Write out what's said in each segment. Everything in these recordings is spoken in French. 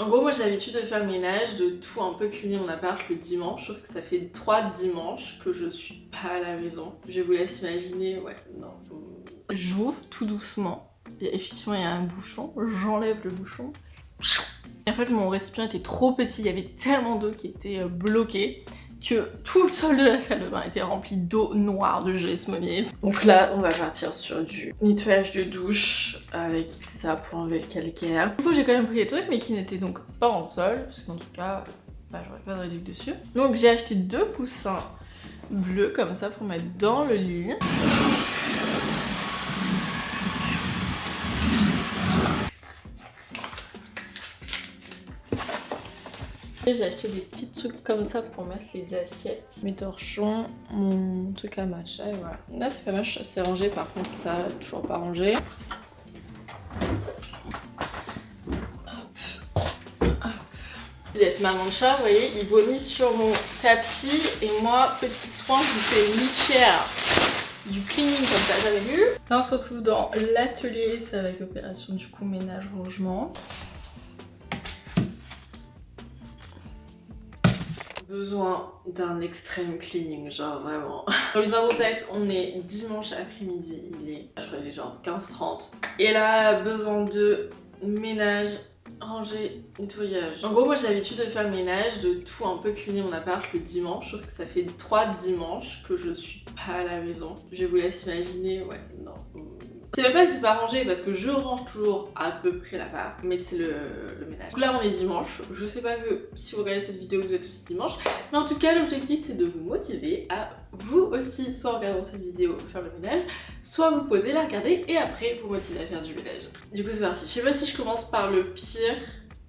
En gros, moi j'ai l'habitude de faire le ménage, de tout un peu cleaner mon appart le dimanche, sauf que ça fait 3 dimanches que je suis pas à la maison. Je vous laisse imaginer, ouais, non. J'ouvre tout doucement. Effectivement, il y a un bouchon, j'enlève le bouchon. En fait, mon récipient était trop petit, il y avait tellement d'eau qui était bloquée que tout le sol de la salle de bain était rempli d'eau noire de J.S. Monnier. Donc là, on va partir sur du nettoyage de douche avec ça pour enlever le calcaire. Du coup, j'ai quand même pris les trucs, mais qui n'étaient donc pas en sol, parce qu'en tout cas, j'aurais pas de réduc dessus. Donc j'ai acheté 2 coussins bleus comme ça pour mettre dans le lit. J'ai acheté des petits trucs comme ça pour mettre les assiettes, mes torchons, mon truc à matcha et voilà. Là c'est pas mal, c'est rangé, par contre ça là c'est toujours pas rangé. Vous êtes maman de chat, vous voyez, il vomit sur mon tapis et moi, petit soin, je vous fais une litière, du cleaning comme ça, j'avais vu. Là on se retrouve dans l'atelier, ça va être l'opération du coup ménage rangement. Besoin d'un extrême cleaning, genre vraiment. Remise en contexte, on est dimanche après-midi, je crois qu'il est genre 15h30. Et là, besoin de ménage, ranger, nettoyage. En gros, moi j'ai l'habitude de faire le ménage, de tout un peu cleaner mon appart le dimanche, sauf que ça fait 3 dimanches que je suis pas à la maison. Je vous laisse imaginer, ouais, non. C'est même pas que c'est pas rangé parce que je range toujours à peu près l'appart, mais c'est le ménage. Donc là on est dimanche, je sais pas que si vous regardez cette vidéo vous êtes aussi dimanche, mais en tout cas l'objectif c'est de vous motiver à vous aussi soit en regardant cette vidéo faire le ménage, soit vous poser, la regarder et après vous motiver à faire du ménage. Du coup c'est parti, je sais pas si je commence par le pire,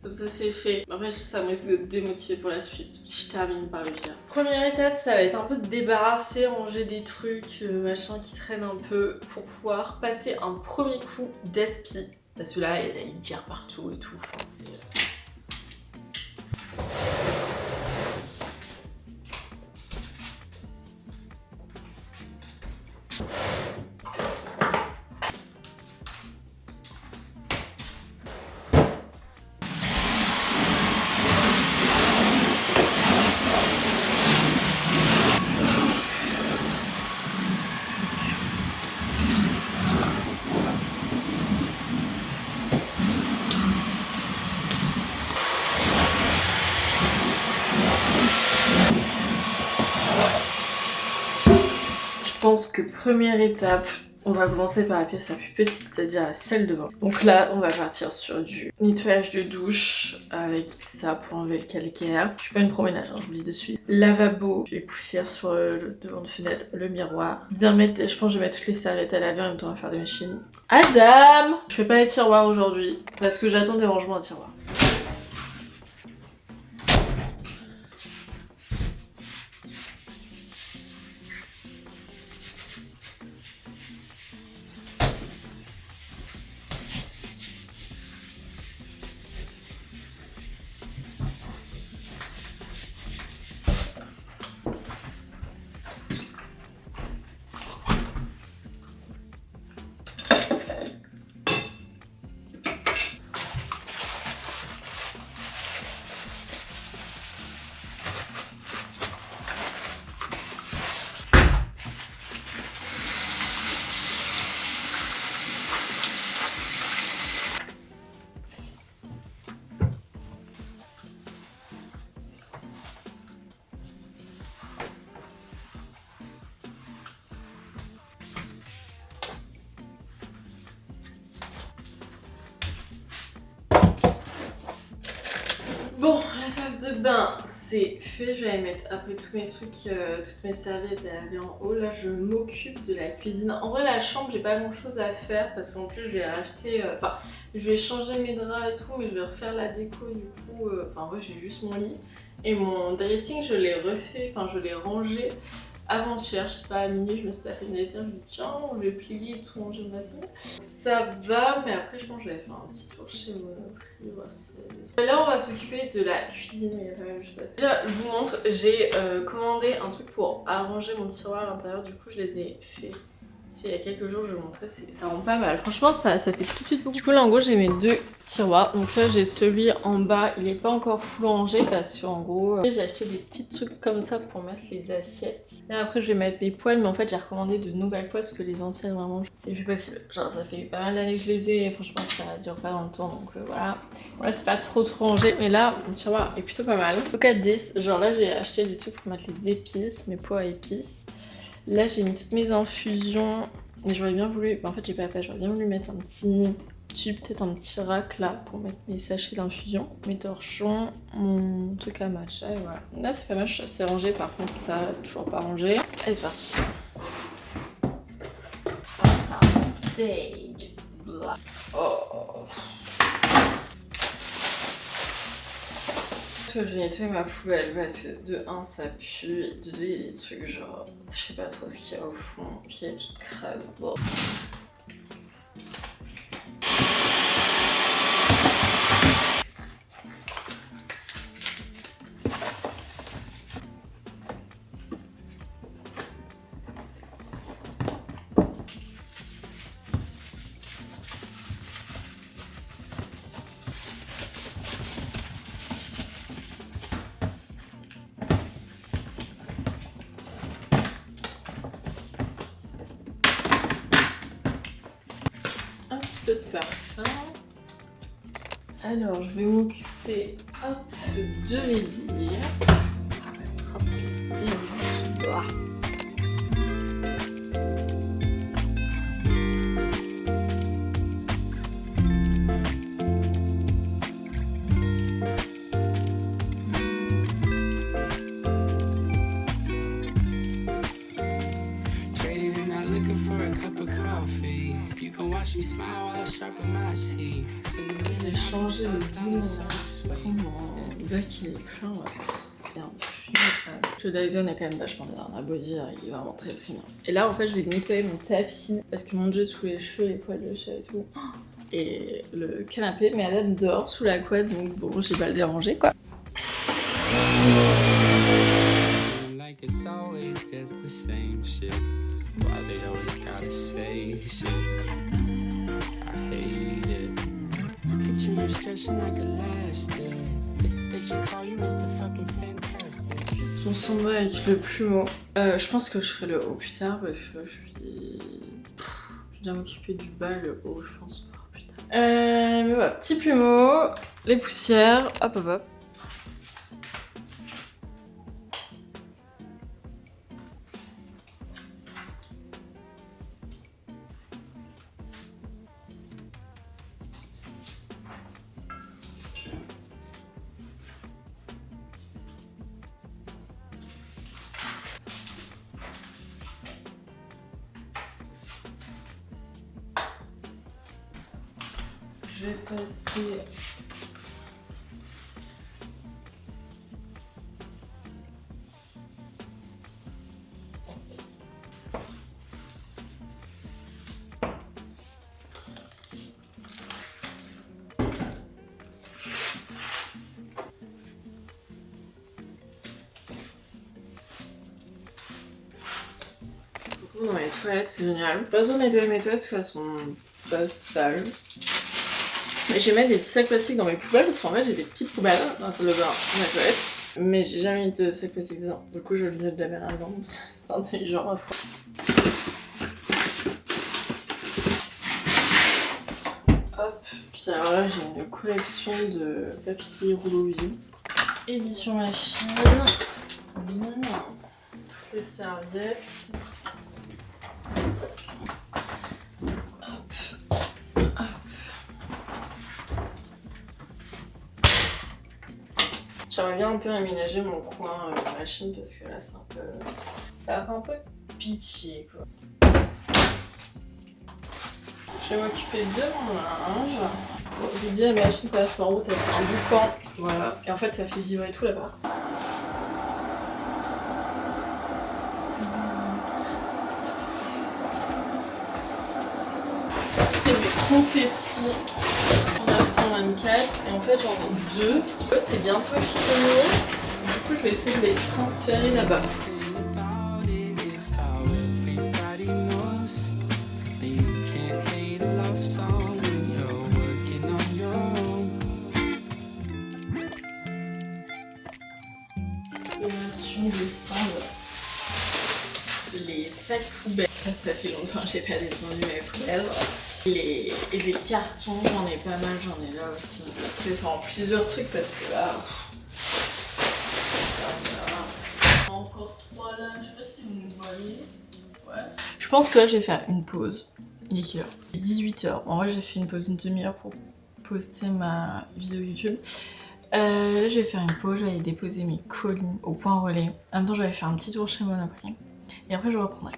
comme ça c'est fait. Après ça me risque de démotiver pour la suite si je termine par le pire. Première étape, ça va être un peu de débarrasser, ranger des trucs, machin qui traînent un peu pour pouvoir passer un premier coup d'aspi. Parce que là, il y a des litières partout et tout. Enfin, c'est... Je pense que première étape, on va commencer par la pièce la plus petite, c'est-à-dire la salle de bain. Donc là, on va partir sur du nettoyage de douche avec ça pour enlever le calcaire. Je suis pas une pro-ménage, hein, je vous le dis de suite. Lavabo, les poussières sur le devant de fenêtre, le miroir. Bien mettre, je pense que je vais mettre toutes les serviettes à laver en même temps à faire des machines. Adam! Je fais pas les tiroirs aujourd'hui parce que j'attends des rangements à tiroirs. Bon, la salle de bain, c'est fait. Je vais mettre après tous mes trucs, toutes mes serviettes à laver en haut. Là, je m'occupe de la cuisine. En vrai, la chambre, j'ai pas grand chose à faire parce qu'en plus, je vais racheter. Enfin, je vais changer mes draps et tout, mais je vais refaire la déco du coup. Enfin, en vrai, j'ai juste mon lit. Et mon dressing, je l'ai refait, enfin, je l'ai rangé avant-hier, je sais pas, à minuit, je me suis tapé une lettre, je me dis tiens, je vais plier et tout ranger ma bassine. Ça va, mais après, je pense que je vais faire un petit tour chez Monoprix, voir si là, on va s'occuper de la cuisine, mais il y a pas mal de choses à faire. Déjà, je vous montre, j'ai commandé un truc pour arranger mon tiroir à l'intérieur, du coup, je les ai fait Si il y a quelques jours je vous montrais, ça rend pas mal. Franchement ça fait tout de suite beaucoup. Du coup là en gros j'ai mes deux tiroirs. Donc là j'ai celui en bas, il est pas encore full rangé parce que en gros j'ai acheté des petits trucs comme ça pour mettre les assiettes. Là après je vais mettre les poêles, mais en fait j'ai recommandé de nouvelles poêles parce que les anciennes vraiment c'est plus possible. Genre ça fait pas mal d'années que je les ai et franchement ça dure pas dans le temps, donc voilà. Voilà c'est pas trop rangé, mais là mon tiroir est plutôt pas mal. Au 4-10, genre là j'ai acheté des trucs pour mettre les épices, mes pots à épices. Là j'ai mis toutes mes infusions, mais j'aurais bien voulu, en fait j'ai pas fait, j'aurais bien voulu mettre un petit tube, peut-être un petit rack là pour mettre mes sachets d'infusion, mes torchons, mon truc à matcha et voilà. Là c'est pas mal, c'est rangé, par contre ça là, c'est toujours pas rangé. Allez c'est parti. Ah ça stage. Oh. Je vais nettoyer ma poubelle parce que de 1 ça pue, et de 2 il y a des trucs genre je sais pas trop ce qu'il y a au fond, puis elle est toute crade. Bon. Un petit peu de parfum. Alors je vais m'occuper de les lire. Ah ça me dérange. Ah. J'ai changé le boulot, je sais pas comment. Le bac il est plein là. Merde, je suis nulle. Le Dyson est quand même vachement bien, on a beau dire, il est vraiment très très bien. Et là en fait je vais nettoyer mon tapis parce que mon jeu sous les cheveux, les poils de chat et tout. Et le canapé, mais Adam dort sous la couette, donc bon j'ai pas le déranger quoi. Son sombre avec le plumeau. Je pense que je ferai le haut plus tard parce que je viens m'occuper du bas, le haut je pense plus tard. Mais voilà, petit plumeau, les poussières, hop hop hop. Je vais passer dans les toilettes, c'est génial. Pas besoin de nettoyer mes toilettes parce qu'elles sont pas sales. Mais je vais mettre des petits sacs plastiques dans mes poubelles parce qu'en fait j'ai des petites poubelles dans la salle de bain, dans la toilette. Mais j'ai jamais mis de sacs plastiques dedans. Du coup je le mets de la mer avant, c'est intelligent à fois. Hop, puis alors là j'ai une collection de papier rouleau vie. Édition machine, bien, toutes les serviettes. J'aimerais bien un peu aménager mon coin machine parce que là c'est un peu... ça fait un peu pitié quoi. Je vais m'occuper de mon linge. Bon, j'ai dit à ma machine passe en route avec un boucan. Voilà. Et en fait ça fait vibrer tout l'appart. C'est mes confettis. 1924 et en fait j'en ai 2. L'autre c'est bientôt fini. Du coup je vais essayer de les transférer là-bas. Opération descendre les sacs poubelles. Ça fait longtemps que j'ai pas descendu mes poubelles. Et les cartons, j'en ai pas mal, j'en ai là aussi. Je vais faire plusieurs trucs parce que là... Encore 3 là, je sais pas si vous me voyez. Ouais. Je pense que là je vais faire une pause. Il est quelle heure ? 18h. En vrai j'ai fait une pause une demi-heure pour poster ma vidéo YouTube. Là je vais faire une pause, je vais aller déposer mes colis au point relais. En même temps je vais faire un petit tour chez Monoprix. Et après je reprendrai.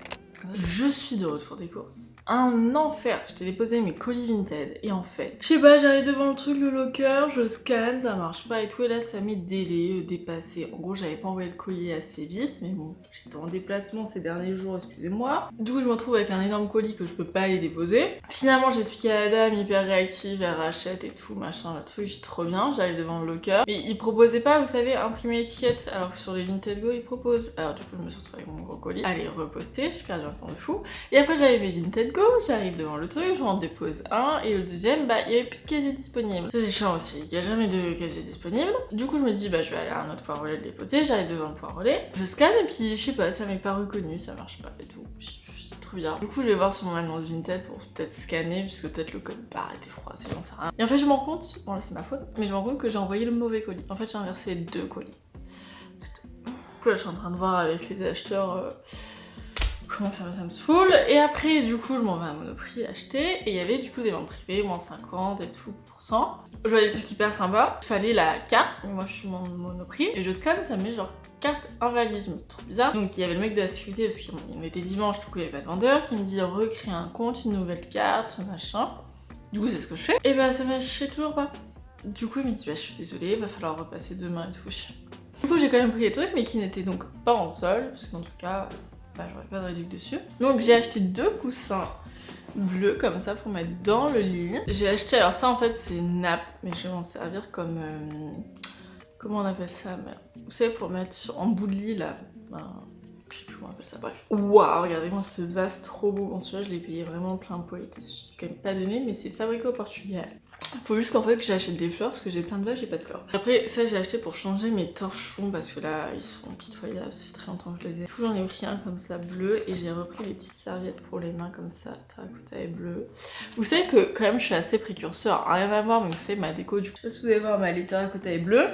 Je suis de retour des courses. Un enfer. J'étais déposé mes colis Vinted et en fait, je sais pas, j'arrive devant le truc, le locker, je scanne, ça marche pas et tout et là ça met délai, dépassé. En gros j'avais pas envoyé le colis assez vite mais bon, j'étais en déplacement ces derniers jours, excusez-moi. Du coup je me retrouve avec un énorme colis que je peux pas aller déposer. Finalement j'ai expliqué à la dame, hyper réactive, elle rachète et tout, machin, le truc, j'y trop bien, j'arrive devant le locker. Mais il proposait pas, vous savez, imprimer l'étiquette alors que sur les Vinted Go il propose. Alors du coup je me suis retrouvée avec mon gros colis, allez reposter, j'ai perdu un temps de fou. Et après j'arrive à Vinted Go, j'arrive devant le truc, je m'en dépose un, et le deuxième, bah il y avait plus de casier disponible. Ça c'est chiant aussi, il y a jamais de casier disponible. Du coup je me dis bah je vais aller à un autre point relais le déposer, j'arrive devant le point relais, je scanne et puis je sais pas, ça m'est pas reconnu, ça marche pas et tout. C'est trop bizarre. Du coup je vais voir sur mon annonce Vinted pour peut-être scanner, puisque peut-être le code barre était froid, si j'en sais rien. Et en fait je me rends compte, bon là c'est ma faute, mais je me rends compte que j'ai envoyé le mauvais colis. En fait j'ai inversé 2 colis. Du coup là je suis en train de voir avec les acheteurs comment faire, ça me saoule. Et après du coup je m'en vais à Monoprix acheter et il y avait du coup des ventes privées, moins 50 et tout %. Je vois des trucs hyper sympas. Il fallait la carte, mais moi je suis mon Monoprix et je scanne, ça me met genre carte invalide, je me dis trop bizarre. Donc il y avait le mec de la sécurité parce qu'il était dimanche, du coup il n'y avait pas de vendeur, qui me dit recréer un compte, une nouvelle carte, machin. Du coup c'est ce que je fais. Et bah ça marchait toujours pas. Du coup il me dit bah je suis désolée, va falloir repasser demain et tout. Du coup j'ai quand même pris les trucs mais qui n'étaient donc pas en solde, parce que dans tout cas bah j'aurais pas de réduc dessus. Donc j'ai acheté 2 coussins bleus comme ça pour mettre dans le lit. J'ai acheté, alors ça en fait c'est une nappe, mais je vais m'en servir comme... comment on appelle ça, vous savez, pour mettre en bout de lit là, je sais plus comment on appelle ça, bref. Waouh, regardez-moi ce vase trop beau. Bon celui-là je l'ai payé vraiment plein pot, il était quand même pas donné, mais c'est fabriqué au Portugal. Faut juste qu'en fait que j'achète des fleurs parce que j'ai plein de vaches, j'ai pas de fleurs. Après ça j'ai acheté pour changer mes torchons parce que là ils sont pitoyables, ça fait très longtemps que je les ai. Du coup j'en ai pris un comme ça bleu et j'ai repris les petites serviettes pour les mains comme ça, terracotta et bleu. Vous savez que quand même je suis assez précurseur, rien à voir mais vous savez ma déco du coup. Je sais pas si vous allez voir mais les terracotta et bleu.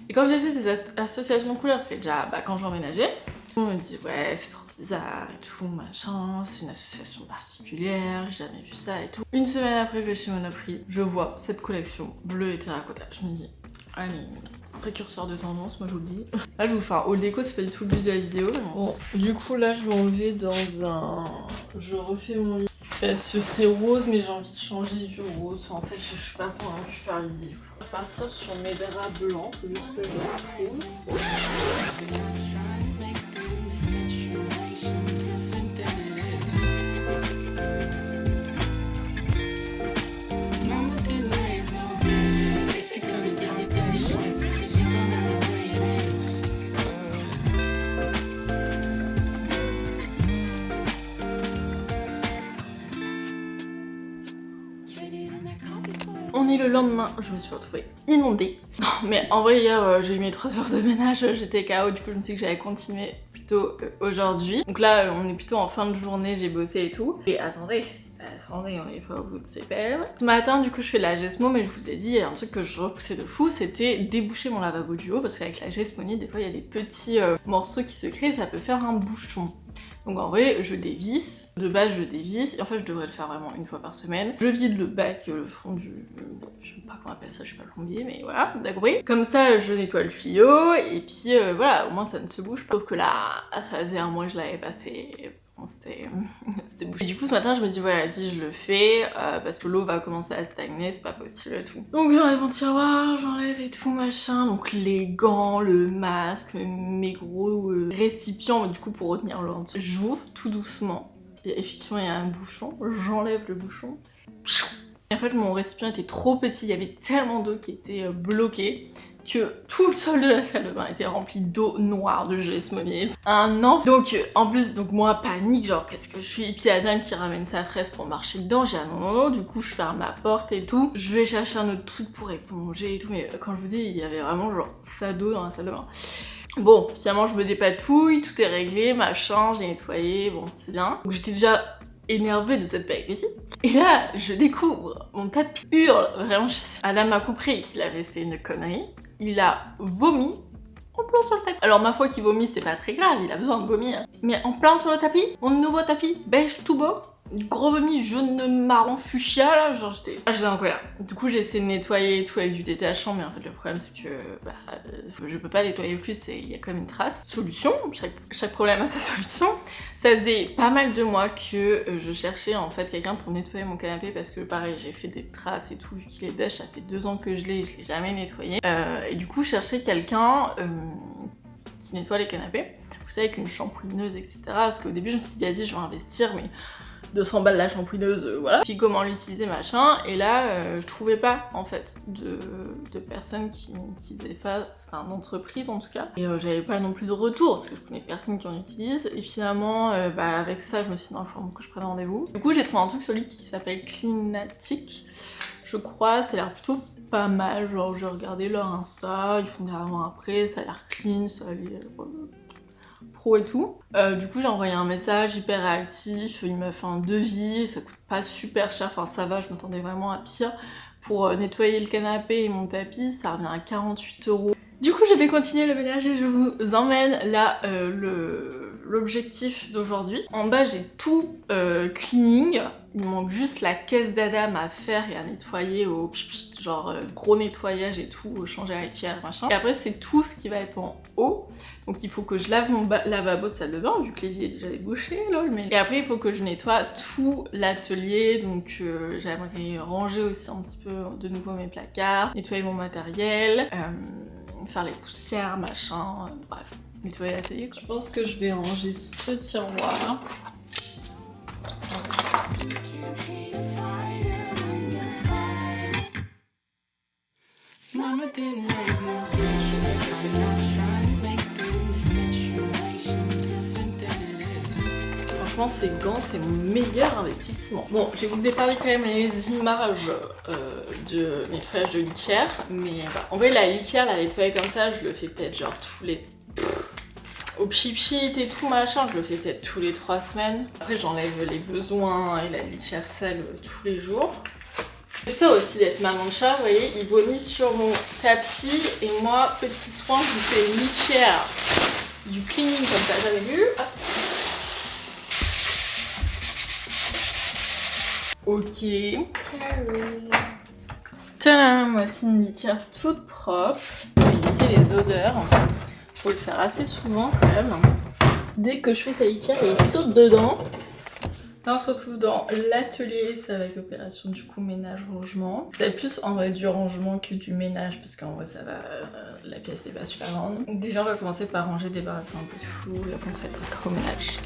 Et quand j'ai fait ces associations de couleurs, ça fait déjà quand j'emménageais, on me dit ouais c'est trop bizarre et tout machin, c'est une association particulière, j'ai jamais vu ça et tout. Une semaine après je vais chez Monoprix, je vois cette collection bleu et terracotta, je me dis allez, précurseur de tendance, moi je vous le dis. Là je vous fais un haul déco, c'est pas du tout le but de la vidéo mais bon. Du coup là je m'en vais dans un... je refais mon lit. C'est rose mais j'ai envie de changer du rose, en fait je suis pas convaincue par l'idée. Je vais partir sur mes draps blancs, faut juste que je les retrouve. On est le lendemain, je me suis retrouvée inondée. Non mais en vrai hier j'ai eu mes 3 heures de ménage, j'étais KO, du coup je me suis dit que j'allais continuer plutôt aujourd'hui. Donc là on est plutôt en fin de journée, j'ai bossé et tout. Et attendez, on n'est pas au bout de ces peines. Ce matin du coup je fais la Gesmo mais je vous ai dit un truc que je repoussais de fou, c'était déboucher mon lavabo du haut parce qu'avec la Gesmonie des fois il y a des petits morceaux qui se créent, ça peut faire un bouchon. Donc en vrai, je dévisse, de base je dévisse, et en fait je devrais le faire vraiment une fois par semaine. Je vide le bac, le fond du... je sais pas comment on appelle ça, je suis pas plombier, mais voilà, vous avez compris. Comme ça, je nettoie le tuyau, et puis voilà, au moins ça ne se bouge pas. Sauf que là, ça faisait un mois que je l'avais pas fait. C'était bouché. Du coup ce matin je me dis ouais vas-y je le fais parce que l'eau va commencer à stagner, c'est pas possible et tout. Donc j'enlève mon tiroir, j'enlève et tout machin, donc les gants, le masque, mes gros récipients du coup pour retenir l'eau. J'ouvre tout doucement, et effectivement il y a un bouchon, j'enlève le bouchon. Et en fait mon récipient était trop petit, il y avait tellement d'eau qui était bloquée que tout le sol de la salle de bain était rempli d'eau noire de Gesmonie. Un an. Donc en plus, donc moi panique, genre qu'est-ce que je fais? Et puis il y a Dame qui ramène sa fraise pour marcher dedans, j'ai un non, du coup je ferme la porte et tout. Je vais chercher un autre truc pour éponger et tout, mais quand je vous dis, il y avait vraiment genre ça d'eau dans la salle de bain. Bon, finalement je me dépatouille, tout est réglé, machin, j'ai nettoyé, bon c'est bien. Donc j'étais déjà énervée de cette péripétie. Et là, je découvre mon tapis hurle, vraiment, Adam a compris qu'il avait fait une connerie. Il a vomi en plein sur le tapis. Alors ma foi qu'il vomit, c'est pas très grave, il a besoin de vomir. Mais en plein sur le tapis, mon nouveau tapis, beige tout beau, gros vomi jaune marron fuchsia là, genre j'étais en colère. Du coup j'ai essayé de nettoyer et tout avec du détachant, mais en fait le problème c'est que je peux pas nettoyer plus, il y a quand même une trace. Solution, chaque problème a sa solution. Ça faisait pas mal de mois que je cherchais en fait quelqu'un pour nettoyer mon canapé parce que pareil j'ai fait des traces et tout, vu qu'il est beige, ça fait 2 ans que je l'ai jamais nettoyé. Et du coup je cherchais quelqu'un qui nettoie les canapés. Vous savez, avec une shampooineuse, etc. Parce qu'au début je me suis dit vas-y je vais investir, mais 200 balles la shampooineuse, voilà. Puis comment l'utiliser, machin. Et là, je trouvais pas, en fait, de personnes qui faisaient face, enfin d'entreprises en tout cas. Et j'avais pas non plus de retour, parce que je connais personne qui en utilise. Et finalement, avec ça, je me suis dit, non, il faut que je prenne rendez-vous. Du coup, j'ai trouvé un truc sur lui qui s'appelle Cleanatic. Je crois, ça a l'air plutôt pas mal. Genre, j'ai regardé leur Insta, ils font des avant-après, ça a l'air clean, ça a l'air pro et tout. Du coup j'ai envoyé un message hyper réactif, il m'a fait un devis, ça coûte pas super cher, enfin ça va, je m'attendais vraiment à pire. Pour nettoyer le canapé et mon tapis, ça revient à 48 €. Du coup je vais continuer le ménage et je vous emmène là l'objectif d'aujourd'hui. En bas j'ai tout cleaning, il me manque juste la caisse d'Adam à faire et à nettoyer au genre gros nettoyage et tout, changer la tière, machin. Et après c'est tout ce qui va être en haut. Donc il faut que je lave mon lavabo de salle de bain, vu que l'évier est déjà débouché, lol. Et après il faut que je nettoie tout l'atelier, donc j'aimerais ranger aussi un petit peu de nouveau mes placards, nettoyer mon matériel, faire les poussières, machin, bref, nettoyer l'atelier quoi. Je pense que je vais ranger ce tiroir. Franchement, ces gants, c'est mon meilleur investissement. Bon, je vous ai parlé quand même les images de nettoyage de litière, mais en vrai, la litière, la nettoyer comme ça, je le fais peut-être genre tous les... au pchit et tout machin, je le fais peut-être tous les 3 semaines. Après, j'enlève les besoins et la litière sale tous les jours. C'est ça aussi d'être maman de chat, vous voyez, il vomit sur mon tapis et moi, petit soin, je vous fais une litière, du cleaning comme ça, j'avais vu. Ok. Tadam, voici une litière toute propre. Pour éviter les odeurs. Faut le faire assez souvent quand même. Dès que je fais sa litière, il saute dedans. Là on se retrouve dans l'atelier, ça va être opération du coup ménage rangement. C'est plus en vrai du rangement que du ménage parce qu'en vrai ça va, la pièce n'est pas super grande. Donc déjà on va commencer par ranger, débarrasser un peu de flou, là comme ça va être un gros ménage.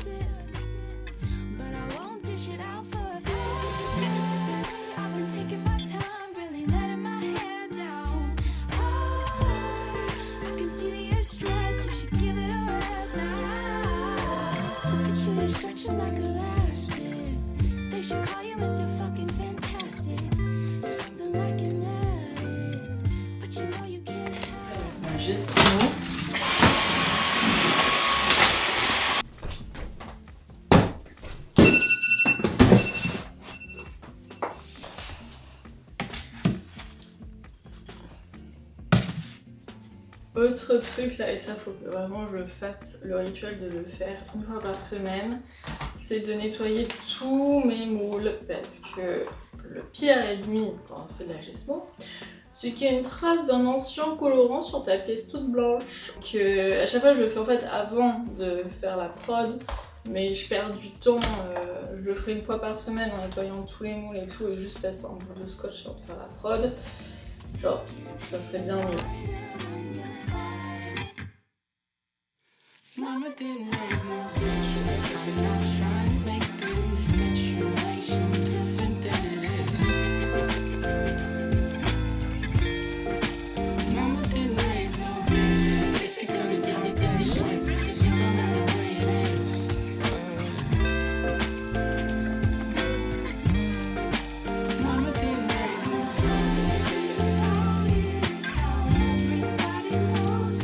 Autre truc là, et ça faut que vraiment je fasse le rituel de le faire une fois par semaine, c'est de nettoyer tous mes moules parce que le pire ennemi quand on fait de la gestion, c'est qu'il y a une trace d'un ancien colorant sur ta pièce toute blanche. Que à chaque fois je le fais en fait avant de faire la prod, mais je perds du temps, je le ferai une fois par semaine en nettoyant tous les moules et tout et juste passer un bout de scotch avant de faire la prod. Genre, ça serait bien mieux. Mama didn't raise no bitch, I'm trying to make this situation different than it is. Mama didn't raise no bitch, if you're gonna take that shit, you gon' have it the way it is. Mama didn't raise no bitch, it's how everybody knows.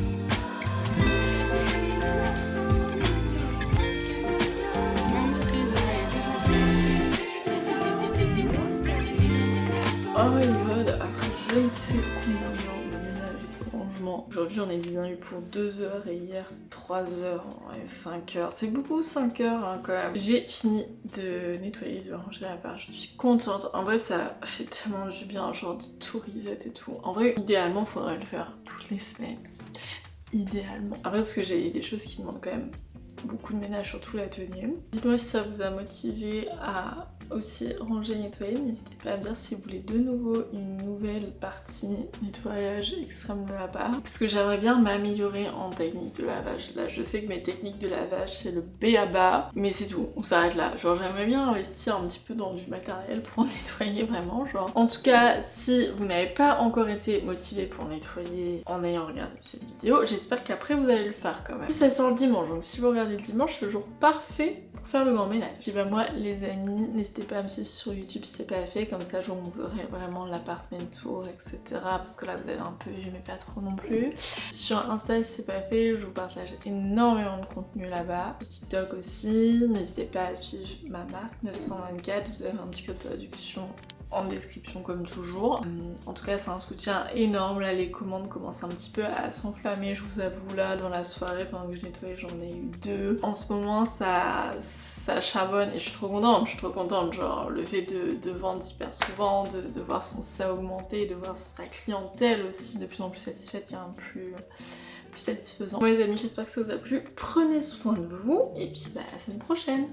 changement. Aujourd'hui j'en ai bien eu pour 2 heures et hier 3 heures, ouais, 5 heures. C'est beaucoup 5 heures hein, quand même. J'ai fini de nettoyer, de ranger la part. Je suis contente. En vrai ça fait tellement du bien, genre de tout reset et tout. En vrai idéalement faudrait le faire toutes les semaines. Idéalement. Après parce que j'ai des choses qui demandent quand même beaucoup de ménage, surtout l'atelier. Dites-moi si ça vous a motivé à aussi ranger et nettoyer. N'hésitez pas à me dire si vous voulez de nouveau une nouvelle partie nettoyage extrême de la part. Parce que j'aimerais bien m'améliorer en technique de lavage. Là je sais que mes techniques de lavage c'est le B à bas, mais c'est tout, on s'arrête là. Genre j'aimerais bien investir un petit peu dans du matériel pour nettoyer vraiment genre. En tout cas si vous n'avez pas encore été motivé pour nettoyer en ayant regardé cette vidéo, j'espère qu'après vous allez le faire quand même. En plus ça sort le dimanche, donc si vous regardez le dimanche, c'est le jour parfait pour faire le grand ménage. Et bah moi les amis, n'hésitez pas à me suivre sur YouTube si c'est pas fait, comme ça je vous montrerai vraiment l'appartement tour, etc. Parce que là vous avez un peu vu mais pas trop non plus. Sur Insta si c'est pas fait, je vous partage énormément de contenu là-bas. Sur TikTok aussi, n'hésitez pas à suivre ma marque 924, vous avez un petit code de réduction en description comme toujours. En tout cas c'est un soutien énorme, là les commandes commencent un petit peu à s'enflammer, je vous avoue là dans la soirée pendant que je nettoyais j'en ai eu 2. En ce moment ça charbonne et je suis trop contente, genre le fait de vendre hyper souvent, de voir son ça augmenter, de voir sa clientèle aussi de plus en plus satisfaite, il y a un plus satisfaisant. Bon les amis, j'espère que ça vous a plu, prenez soin de vous et puis bah à la semaine prochaine.